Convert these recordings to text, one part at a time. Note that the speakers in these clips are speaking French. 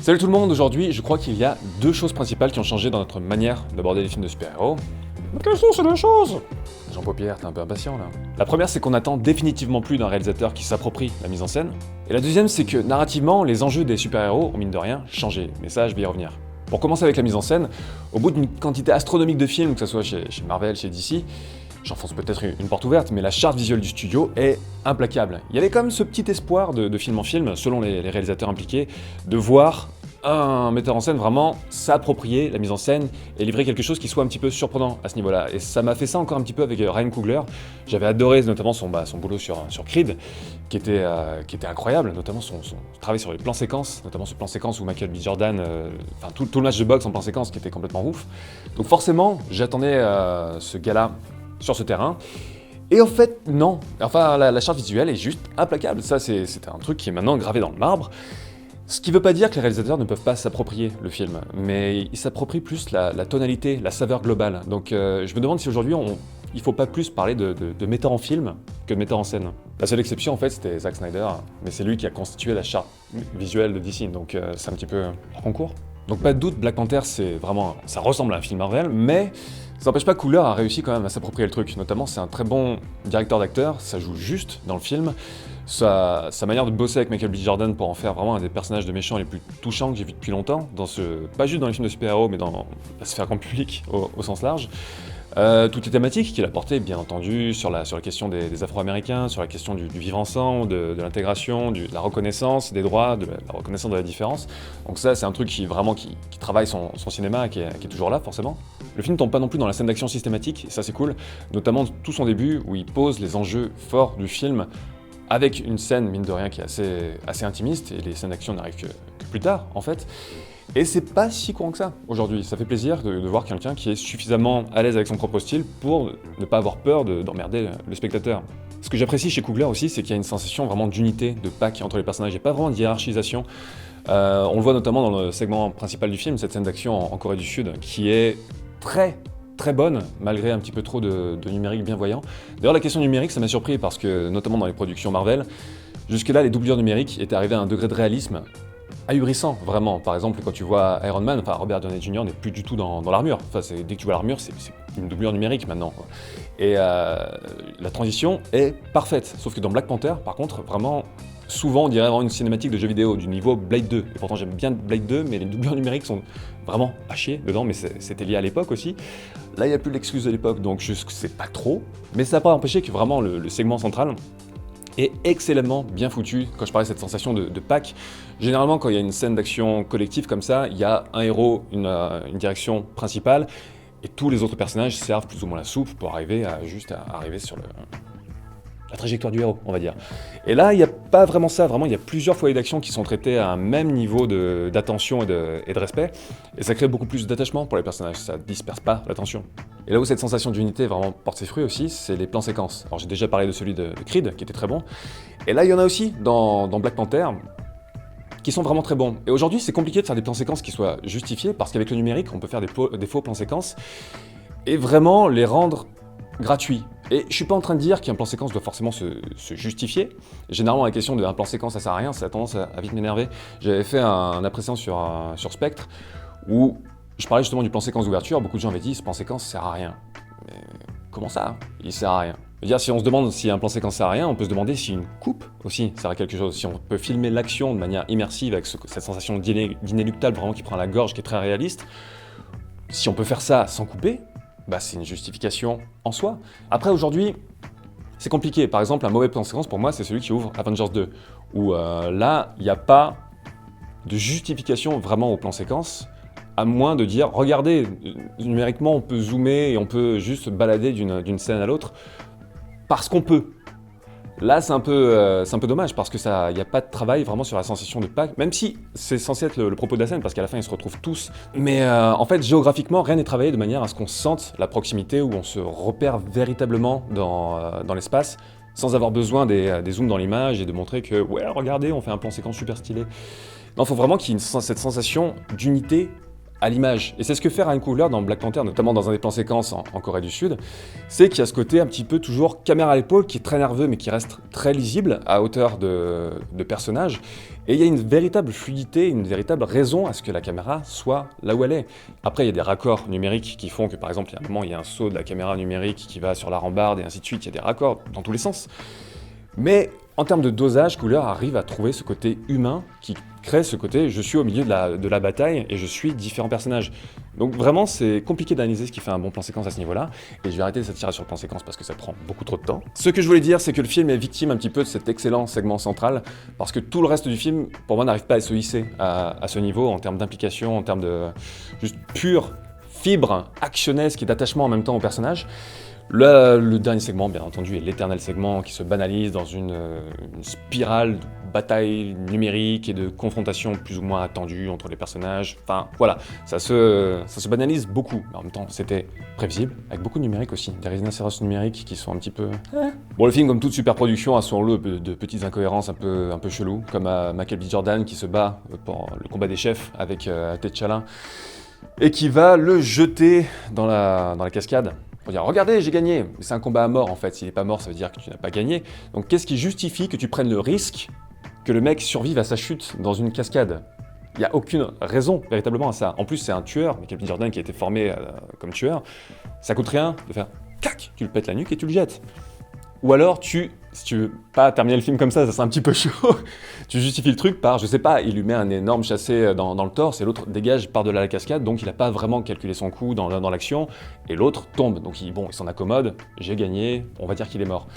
Salut tout le monde, aujourd'hui je crois qu'il y a deux choses principales qui ont changé dans notre manière d'aborder les films de super-héros. Mais quelles sont ces deux choses? Jean-Paupière, t'es un peu impatient là. La première, c'est qu'on attend définitivement plus d'un réalisateur qui s'approprie la mise en scène. Et la deuxième, c'est que narrativement, les enjeux des super-héros ont mine de rien changé. Mais ça, je vais y revenir. Pour commencer avec la mise en scène, au bout d'une quantité astronomique de films, que ce soit chez Marvel, chez DC, j'enfonce peut-être une porte ouverte, mais la charte visuelle du studio est implacable. Il y avait comme ce petit espoir de film en film, selon les réalisateurs impliqués, de voir un metteur en scène vraiment s'approprier la mise en scène et livrer quelque chose qui soit un petit peu surprenant à ce niveau-là. Et ça m'a fait ça encore un petit peu avec Ryan Coogler. J'avais adoré notamment son boulot sur Creed, qui était incroyable, notamment son travail sur les plans séquences, notamment ce plan séquence où Michael B. Jordan, enfin tout le match de boxe en plan séquence qui était complètement ouf. Donc forcément, j'attendais ce gars-là sur ce terrain. Et en fait, non. Enfin, la charte visuelle est juste implacable. Ça, c'était un truc qui est maintenant gravé dans le marbre. Ce qui ne veut pas dire que les réalisateurs ne peuvent pas s'approprier le film, mais ils s'approprient plus la tonalité, la saveur globale. Donc je me demande si aujourd'hui il ne faut pas plus parler de metteur en film que de metteur en scène. La seule exception en fait c'était Zack Snyder, mais c'est lui qui a constitué la charte visuelle de DC, donc c'est un petit peu hors concours. Donc pas de doute, Black Panther ça ressemble à un film Marvel, mais ça n'empêche pas que Coogler a réussi quand même à s'approprier le truc. Notamment c'est un très bon directeur d'acteur, ça joue juste dans le film. Sa manière de bosser avec Michael B. Jordan pour en faire vraiment un des personnages de méchants les plus touchants que j'ai vu depuis longtemps, pas juste dans les films de super-héros, mais dans la sphère grand public au sens large. Toutes les thématiques qu'il a portées, bien entendu, sur la question des Afro-Américains, sur la question du vivre ensemble, de l'intégration, de la reconnaissance des droits, de la reconnaissance de la différence. Donc ça, c'est un truc qui travaille son cinéma, qui est toujours là, forcément. Le film tombe pas non plus dans la scène d'action systématique, et ça c'est cool, notamment tout son début, où il pose les enjeux forts du film, avec une scène, mine de rien, qui est assez intimiste, et les scènes d'action n'arrivent que plus tard, en fait. Et c'est pas si courant que ça, aujourd'hui. Ça fait plaisir de voir quelqu'un qui est suffisamment à l'aise avec son propre style pour ne pas avoir peur d'emmerder le spectateur. Ce que j'apprécie chez Coogler aussi, c'est qu'il y a une sensation vraiment d'unité, de pacte entre les personnages, et pas vraiment de hiérarchisation. On le voit notamment dans le segment principal du film, cette scène d'action en Corée du Sud, qui est très bonne, malgré un petit peu trop de numérique bienvoyant. D'ailleurs, la question numérique, ça m'a surpris parce que, notamment dans les productions Marvel, jusque-là, les doublures numériques étaient arrivés à un degré de réalisme ahurissant, vraiment. Par exemple, quand tu vois Iron Man, Robert Downey Jr. n'est plus du tout dans l'armure. Dès que tu vois l'armure, c'est une doublure numérique maintenant, quoi. Et la transition est parfaite. Sauf que dans Black Panther, par contre, vraiment, souvent, on dirait vraiment une cinématique de jeu vidéo du niveau Blade 2. Et pourtant, j'aime bien Blade 2, mais les doublures numériques sont vraiment à chier dedans, mais c'était lié à l'époque aussi. Là, il n'y a plus l'excuse de l'époque, donc je sais pas trop. Mais ça n'a pas empêché que vraiment le segment central est excellemment bien foutu. Quand je parlais de cette sensation de pack, généralement, quand il y a une scène d'action collective comme ça, il y a un héros, une direction principale, et tous les autres personnages servent plus ou moins la soupe pour arriver sur la trajectoire du héros, on va dire. Et là, il n'y a pas vraiment ça, vraiment, il y a plusieurs foyers d'action qui sont traités à un même niveau d'attention et de respect, et ça crée beaucoup plus d'attachement pour les personnages, ça disperse pas l'attention. Et là où cette sensation d'unité vraiment porte ses fruits aussi, c'est les plans séquences. Alors j'ai déjà parlé de celui de Creed, qui était très bon, et là il y en a aussi dans Black Panther, qui sont vraiment très bons. Et aujourd'hui, c'est compliqué de faire des plans séquences qui soient justifiés, parce qu'avec le numérique, on peut faire des faux plans séquences, et vraiment les rendre gratuits. Et je suis pas en train de dire qu'un plan séquence doit forcément se justifier. Généralement, la question d'un plan séquence, ça sert à rien, ça a tendance à vite m'énerver. J'avais fait un après-séance sur Spectre, où je parlais justement du plan séquence d'ouverture. Beaucoup de gens avaient dit, ce plan séquence sert à rien. Mais comment ça? Il sert à rien. Je veux dire, si on se demande si un plan séquence sert à rien, on peut se demander si une coupe aussi sert à quelque chose. Si on peut filmer l'action de manière immersive avec cette sensation d'inéluctable vraiment qui prend la gorge, qui est très réaliste, si on peut faire ça sans couper, c'est une justification en soi. Après, aujourd'hui, c'est compliqué. Par exemple, un mauvais plan séquence, pour moi, c'est celui qui ouvre Avengers 2, où là, il n'y a pas de justification vraiment au plan séquence, à moins de dire, regardez, numériquement, on peut zoomer et on peut juste balader d'une scène à l'autre, parce qu'on peut. Là, c'est un peu dommage, parce que il n'y a pas de travail vraiment sur la sensation de pack, même si c'est censé être le propos de la scène, parce qu'à la fin, ils se retrouvent tous. Mais en fait, géographiquement, rien n'est travaillé de manière à ce qu'on sente la proximité, où on se repère véritablement dans l'espace, sans avoir besoin des zooms dans l'image et de montrer que, ouais, regardez, on fait un plan séquence super stylé. Non, il faut vraiment qu'il y ait cette sensation d'unité à l'image. Et c'est ce que fait Ryan Coogler dans Black Panther, notamment dans un des plans séquences en Corée du Sud, c'est qu'il y a ce côté un petit peu toujours caméra à l'épaule qui est très nerveux mais qui reste très lisible à hauteur de personnage. Et il y a une véritable fluidité, une véritable raison à ce que la caméra soit là où elle est. Après, il y a des raccords numériques qui font que, par exemple, il y a un moment, il y a un saut de la caméra numérique qui va sur la rambarde et ainsi de suite. Il y a des raccords dans tous les sens. Mais en termes de dosage, Cooler arrive à trouver ce côté humain qui crée ce côté « je suis au milieu de la bataille et je suis différents personnages ». Donc vraiment, c'est compliqué d'analyser ce qui fait un bon plan séquence à ce niveau-là, et je vais arrêter de s'attirer sur le plan séquence parce que ça prend beaucoup trop de temps. Ce que je voulais dire, c'est que le film est victime un petit peu de cet excellent segment central, parce que tout le reste du film, pour moi, n'arrive pas à se hisser à ce niveau, en termes d'implication, en termes de juste pure fibre actionnesque et d'attachement en même temps au personnage. Le dernier segment, bien entendu, est l'éternel segment qui se banalise dans une spirale de bataille numérique et de confrontation plus ou moins attendue entre les personnages. Enfin, voilà, ça se banalise beaucoup. Mais en même temps, c'était prévisible, avec beaucoup de numérique aussi. Des rhinocéros numériques qui sont un petit peu... Bon, le film, comme toute superproduction, a son lot de petites incohérences un peu cheloues, comme Michael B. Jordan qui se bat pour le combat des chefs avec T'Challa, et qui va le jeter dans la cascade. On dire, regardez, j'ai gagné. Mais c'est un combat à mort en fait. S'il n'est pas mort, ça veut dire que tu n'as pas gagné. Donc qu'est-ce qui justifie que tu prennes le risque que le mec survive à sa chute dans une cascade? Il n'y a aucune raison véritablement à ça. En plus, c'est un tueur, Michael B. Jordan qui a été formé comme tueur. Ça coûte rien de faire clac, tu le pètes la nuque et tu le jettes. Ou alors si tu veux pas terminer le film comme ça serait un petit peu chaud, tu justifies le truc par, je sais pas, il lui met un énorme chassé dans le torse et l'autre dégage par-delà la cascade, donc il n'a pas vraiment calculé son coup dans l'action, et l'autre tombe, donc il s'en accommode, j'ai gagné, on va dire qu'il est mort.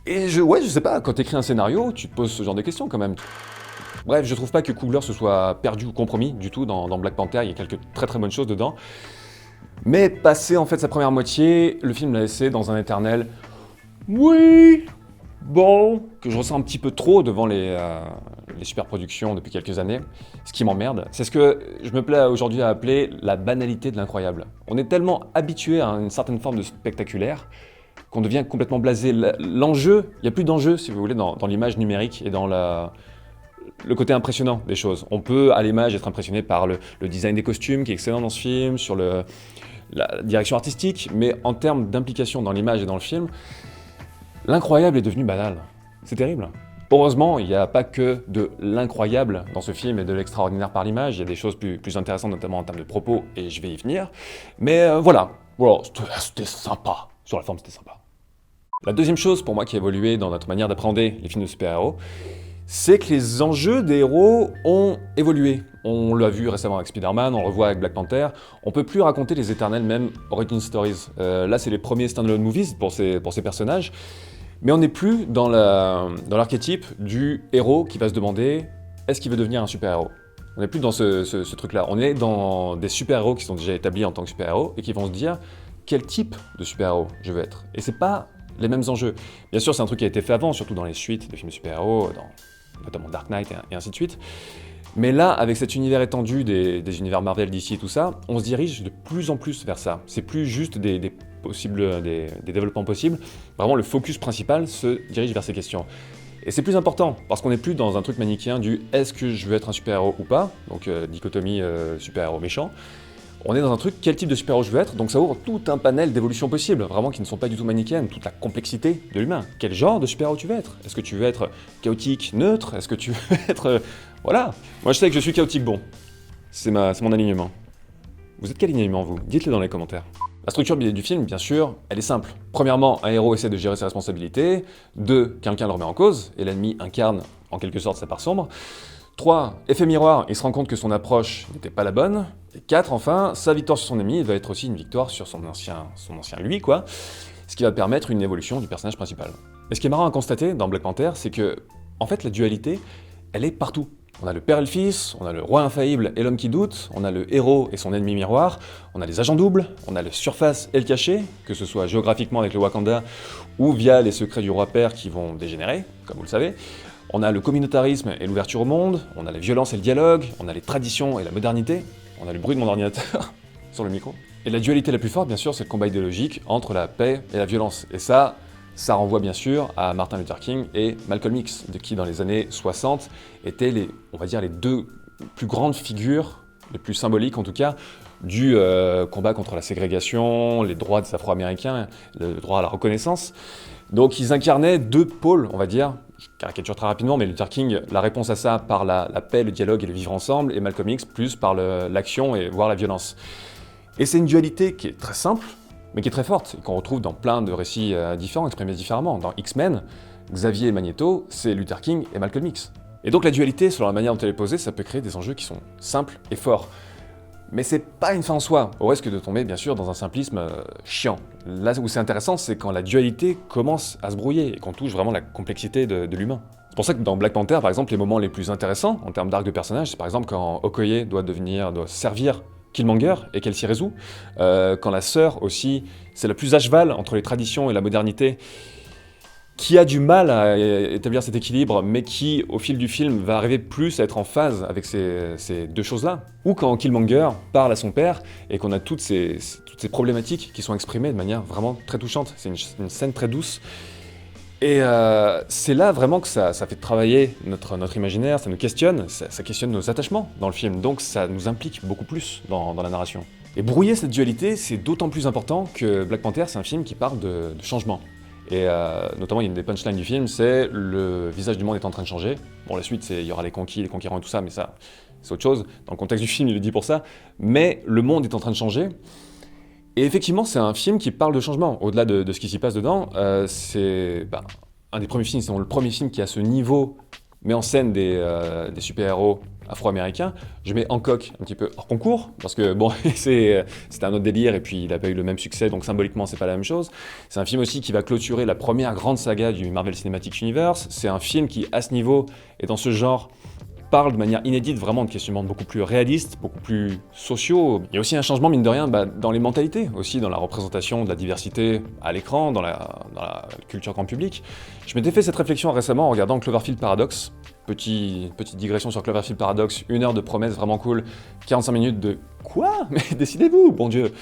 Et je sais pas, quand t'écris un scénario, tu te poses ce genre de questions quand même. Bref, je trouve pas que Coogler se soit perdu ou compromis du tout dans Black Panther, il y a quelques très très bonnes choses dedans. Mais passé en fait sa première moitié, le film l'a laissé dans un éternel oui, bon, que je ressens un petit peu trop devant les superproductions depuis quelques années. Ce qui m'emmerde, c'est ce que je me plais aujourd'hui à appeler la banalité de l'incroyable. On est tellement habitué à une certaine forme de spectaculaire qu'on devient complètement blasé. L'enjeu, il n'y a plus d'enjeu, si vous voulez, dans l'image numérique et dans le côté impressionnant des choses. On peut, à l'image, être impressionné par le design des costumes, qui est excellent dans ce film, sur la direction artistique, mais en termes d'implication dans l'image et dans le film, l'incroyable est devenu banal. C'est terrible. Heureusement, il n'y a pas que de l'incroyable dans ce film et de l'extraordinaire par l'image. Il y a des choses plus intéressantes, notamment en termes de propos, et je vais y venir. Mais voilà, c'était sympa. Sur la forme, c'était sympa. La deuxième chose, pour moi, qui a évolué dans notre manière d'appréhender les films de super-héros, c'est que les enjeux des héros ont évolué. On l'a vu récemment avec Spider-Man, on le revoit avec Black Panther. On peut plus raconter les éternelles mêmes origin stories. Là, c'est les premiers standalone movies pour ces personnages. Mais on n'est plus dans l'archétype du héros qui va se demander est-ce qu'il veut devenir un super-héros. On n'est plus dans ce truc-là. On est dans des super-héros qui sont déjà établis en tant que super-héros et qui vont se dire quel type de super-héros je veux être. Et c'est pas les mêmes enjeux. Bien sûr, c'est un truc qui a été fait avant, surtout dans les suites de films de super-héros, notamment Dark Knight et ainsi de suite. Mais là, avec cet univers étendu des univers Marvel, DC et tout ça, on se dirige de plus en plus vers ça. C'est plus juste des développements possibles. Vraiment, le focus principal se dirige vers ces questions. Et c'est plus important, parce qu'on n'est plus dans un truc manichéen du « est-ce que je veux être un super-héros ou pas ?» Donc dichotomie super-héros méchant. On est dans un truc « quel type de super-héros je veux être ?» Donc ça ouvre tout un panel d'évolutions possibles, vraiment qui ne sont pas du tout manichéennes, toute la complexité de l'humain. Quel genre de super-héros tu veux être? Est-ce que tu veux être chaotique, neutre? Est-ce que tu veux être... Voilà. Moi je sais que je suis chaotique bon. C'est mon alignement. Vous êtes quel alignement vous? Dites-le dans les commentaires. La structure du film, bien sûr, elle est simple. Premièrement, un héros essaie de gérer ses responsabilités. 2, quelqu'un le remet en cause, et l'ennemi incarne en quelque sorte sa part sombre. 3, effet miroir, il se rend compte que son approche n'était pas la bonne. Et 4, enfin, sa victoire sur son ennemi va être aussi une victoire sur son ancien lui, quoi. Ce qui va permettre une évolution du personnage principal. Et ce qui est marrant à constater dans Black Panther, c'est que, en fait, la dualité, elle est partout. On a le père et le fils, on a le roi infaillible et l'homme qui doute, on a le héros et son ennemi miroir, on a les agents doubles, on a le surface et le cachet, que ce soit géographiquement avec le Wakanda ou via les secrets du roi père qui vont dégénérer, comme vous le savez. On a le communautarisme et l'ouverture au monde, on a la violence et le dialogue, on a les traditions et la modernité, on a le bruit de mon ordinateur sur le micro. Et la dualité la plus forte, bien sûr, c'est le combat idéologique entre la paix et la violence. Et ça renvoie bien sûr à Martin Luther King et Malcolm X, de qui dans les années 60 étaient les deux plus grandes figures, les plus symboliques en tout cas, du combat contre la ségrégation, les droits des Afro-Américains, le droit à la reconnaissance. Donc ils incarnaient deux pôles, on va dire. Je caricature très rapidement, mais Luther King, la réponse à ça par la paix, le dialogue et le vivre ensemble, et Malcolm X plus par l'action et voire la violence. Et c'est une dualité qui est très simple, mais qui est très forte, et qu'on retrouve dans plein de récits différents, exprimés différemment. Dans X-Men, Xavier et Magneto, c'est Luther King et Malcolm X. Et donc la dualité, selon la manière dont elle est posée, ça peut créer des enjeux qui sont simples et forts. Mais c'est pas une fin en soi, au risque de tomber bien sûr dans un simplisme chiant. Là où c'est intéressant, c'est quand la dualité commence à se brouiller et qu'on touche vraiment la complexité de l'humain. C'est pour ça que dans Black Panther, par exemple, les moments les plus intéressants en termes d'arc de personnage, c'est par exemple quand Okoye doit servir Killmonger et qu'elle s'y résout. Quand la sœur aussi, c'est la plus à cheval entre les traditions et la modernité, qui a du mal à établir cet équilibre, mais qui, au fil du film, va arriver plus à être en phase avec ces deux choses-là. Ou quand Killmonger parle à son père, et qu'on a toutes ces problématiques qui sont exprimées de manière vraiment très touchante. C'est une scène très douce. Et c'est là vraiment que ça fait travailler notre imaginaire, ça nous questionne, ça questionne nos attachements dans le film, donc ça nous implique beaucoup plus dans la narration. Et brouiller cette dualité, c'est d'autant plus important que Black Panther, c'est un film qui parle de changement. Et notamment, il y a une des punchlines du film, c'est le visage du monde est en train de changer. Bon, la suite, c'est il y aura les conquis, les conquérants et tout ça, mais ça, c'est autre chose. Dans le contexte du film, il le dit pour ça. Mais le monde est en train de changer. Et effectivement, c'est un film qui parle de changement. Au-delà de ce qui s'y passe dedans, c'est un des premiers films, c'est le premier film qui, à ce niveau, met en scène des super-héros afro-américain. Je mets Hancock un petit peu hors concours, parce que bon, c'était un autre délire, et puis il n'a pas eu le même succès, donc symboliquement, c'est pas la même chose. C'est un film aussi qui va clôturer la première grande saga du Marvel Cinematic Universe. C'est un film qui, à ce niveau, et dans ce genre, parle de manière inédite vraiment de questionnements beaucoup plus réalistes, beaucoup plus sociaux. Il y a aussi un changement, mine de rien, dans les mentalités, aussi dans la représentation de la diversité à l'écran, dans la culture grand public. Je m'étais fait cette réflexion récemment en regardant Cloverfield Paradox. Petite digression sur Cloverfield Paradox, 1 heure de promesses vraiment cool, 45 minutes de « Quoi ? Mais décidez-vous, bon Dieu !»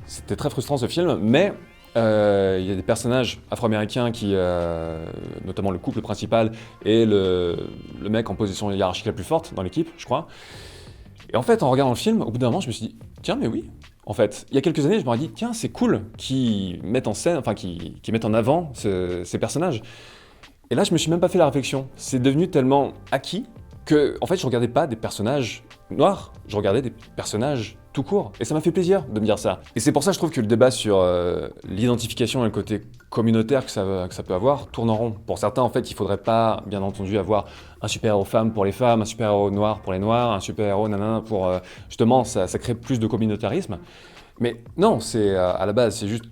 C'était très frustrant ce film, mais il y a des personnages afro-américains qui, notamment le couple principal et le mec en position hiérarchique la plus forte dans l'équipe, je crois. Et en fait, en regardant le film, au bout d'un moment, je me suis dit « Tiens, mais oui !» En fait, il y a quelques années, je me suis dit « Tiens, c'est cool qu'ils mettent en scène, enfin, qu'ils mettent en avant ces personnages. » Et là, je me suis même pas fait la réflexion. C'est devenu tellement acquis que, en fait, je regardais pas des personnages noirs, je regardais des personnages tout court. Et ça m'a fait plaisir de me dire ça. Et c'est pour ça que je trouve que le débat sur l'identification et le côté communautaire que ça peut avoir tourne en rond. Pour certains, en fait, il faudrait pas, bien entendu, avoir un super-héros femme pour les femmes, un super-héros noir pour les noirs, un super-héros nanana pour... justement, ça crée plus de communautarisme. Mais non, c'est à la base, c'est juste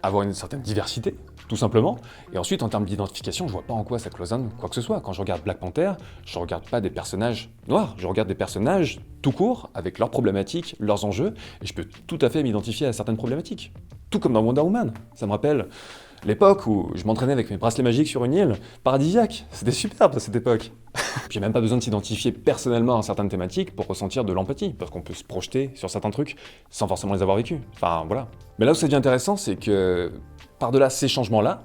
avoir une certaine diversité, tout simplement. Et ensuite, en termes d'identification, je vois pas en quoi ça cloisonne quoi que ce soit. Quand je regarde Black Panther, je regarde pas des personnages noirs, je regarde des personnages tout court, avec leurs problématiques, leurs enjeux, et je peux tout à fait m'identifier à certaines problématiques. Tout comme dans Wonder Woman. Ça me rappelle l'époque où je m'entraînais avec mes bracelets magiques sur une île paradisiaque. C'était superbe à cette époque. J'ai même pas besoin de s'identifier personnellement à certaines thématiques pour ressentir de l'empathie, parce qu'on peut se projeter sur certains trucs sans forcément les avoir vécus. Enfin, voilà. Mais là où ça devient intéressant, c'est que par-delà ces changements-là,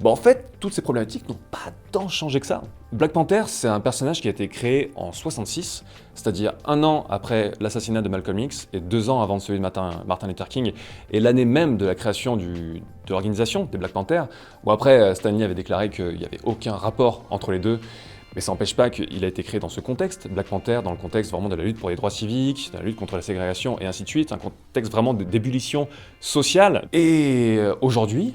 en fait, toutes ces problématiques n'ont pas tant changé que ça. Black Panther, c'est un personnage qui a été créé en 66, c'est-à-dire 1 an après l'assassinat de Malcolm X et 2 ans avant celui de Martin Luther King, et l'année même de la création de l'organisation des Black Panthers. Bon, après, Stan Lee avait déclaré qu'il n'y avait aucun rapport entre les deux, mais ça n'empêche pas qu'il a été créé dans ce contexte, Black Panther, dans le contexte vraiment de la lutte pour les droits civiques, de la lutte contre la ségrégation et ainsi de suite, un contexte vraiment d'ébullition sociale. Et aujourd'hui,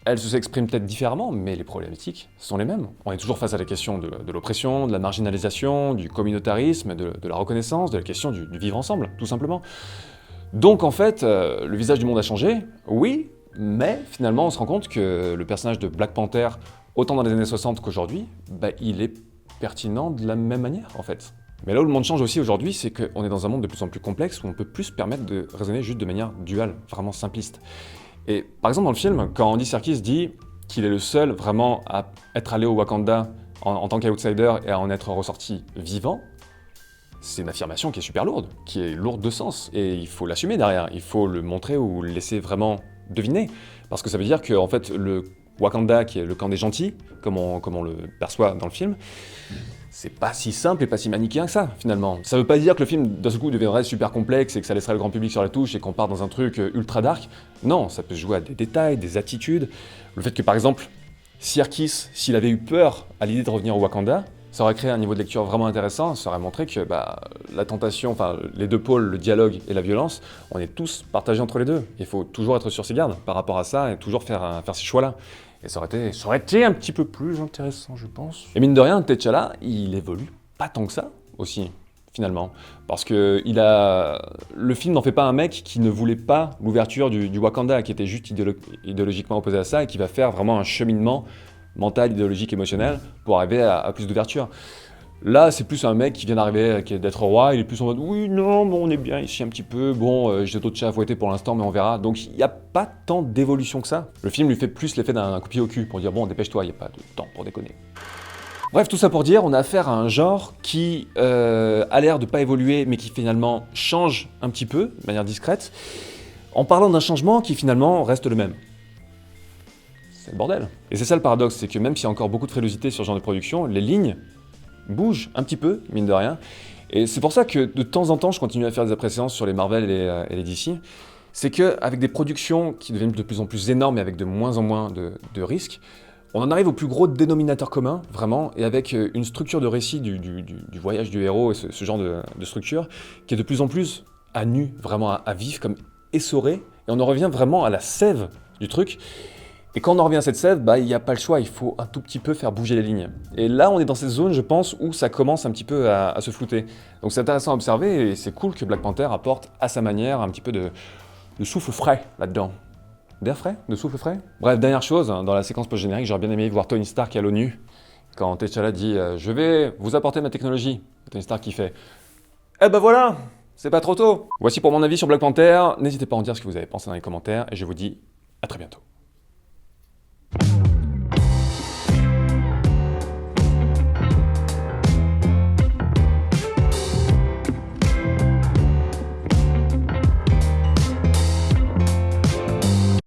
elle s'exprime peut-être différemment, mais les problématiques sont les mêmes. On est toujours face à la question de l'oppression, de la marginalisation, du communautarisme, de la reconnaissance, de la question du vivre ensemble, tout simplement. Donc en fait, le visage du monde a changé, oui, mais finalement on se rend compte que le personnage de Black Panther, autant dans les années 60 qu'aujourd'hui, il est pertinent de la même manière en fait. Mais là où le monde change aussi aujourd'hui, c'est qu'on est dans un monde de plus en plus complexe où on peut plus se permettre de raisonner juste de manière duale, vraiment simpliste. Et par exemple dans le film, quand Andy Serkis dit qu'il est le seul vraiment à être allé au Wakanda en tant qu'outsider et à en être ressorti vivant, c'est une affirmation qui est super lourde, qui est lourde de sens. Et il faut l'assumer derrière, il faut le montrer ou le laisser vraiment deviner. Parce que ça veut dire que en fait, le Wakanda, qui est le camp des gentils, comme on le perçoit dans le film, c'est pas si simple et pas si manichéen que ça, finalement. Ça veut pas dire que le film, d'un seul coup, deviendrait super complexe et que ça laisserait le grand public sur la touche et qu'on part dans un truc ultra dark. Non, ça peut se jouer à des détails, des attitudes. Le fait que, par exemple, Sirkis, s'il avait eu peur à l'idée de revenir au Wakanda, ça aurait créé un niveau de lecture vraiment intéressant, ça aurait montré que la tentation, enfin les deux pôles, le dialogue et la violence, on est tous partagés entre les deux. Il faut toujours être sur ses gardes par rapport à ça et toujours faire ces choix-là. Et ça aurait été un petit peu plus intéressant, je pense. Et mine de rien, T'Challa, il évolue pas tant que ça aussi, finalement. Parce que le film n'en fait pas un mec qui ne voulait pas l'ouverture du Wakanda, qui était juste idéologiquement opposé à ça et qui va faire vraiment un cheminement mental, idéologique, émotionnel, pour arriver à plus d'ouverture. Là, c'est plus un mec qui vient d'arriver, d'être roi, il est plus en mode « Oui, non, bon, on est bien ici un petit peu, bon, j'ai d'autres chats à fouetter pour l'instant, mais on verra. » Donc il n'y a pas tant d'évolution que ça. Le film lui fait plus l'effet d'un coup de pied au cul, pour dire « Bon, dépêche-toi, il n'y a pas de temps pour déconner. » Bref, tout ça pour dire, on a affaire à un genre qui a l'air de pas évoluer, mais qui finalement change un petit peu, de manière discrète, en parlant d'un changement qui finalement reste le même. C'est le bordel. Et c'est ça le paradoxe, c'est que même s'il y a encore beaucoup de frilosité sur ce genre de production, les lignes bougent un petit peu, mine de rien. Et c'est pour ça que de temps en temps, je continue à faire des appréciations sur les Marvel et les DC. C'est qu'avec des productions qui deviennent de plus en plus énormes et avec de moins en moins de risques, on en arrive au plus gros dénominateur commun, vraiment, et avec une structure de récit du voyage du héros et ce genre de structure qui est de plus en plus à nu, vraiment à vif, comme essoré, et on en revient vraiment à la sève du truc. Et quand on en revient à cette sève, il n'y a pas le choix, il faut un tout petit peu faire bouger les lignes. Et là, on est dans cette zone, je pense, où ça commence un petit peu à se flouter. Donc c'est intéressant à observer, et c'est cool que Black Panther apporte à sa manière un petit peu de souffle frais là-dedans. D'air frais? De souffle frais? Bref, dernière chose, dans la séquence post-générique, j'aurais bien aimé voir Tony Stark à l'ONU, quand T'Challa dit « Je vais vous apporter ma technologie ». Tony Stark qui fait « Eh ben voilà, c'est pas trop tôt ». Voici pour mon avis sur Black Panther, n'hésitez pas à en dire ce que vous avez pensé dans les commentaires, et je vous dis à très bientôt.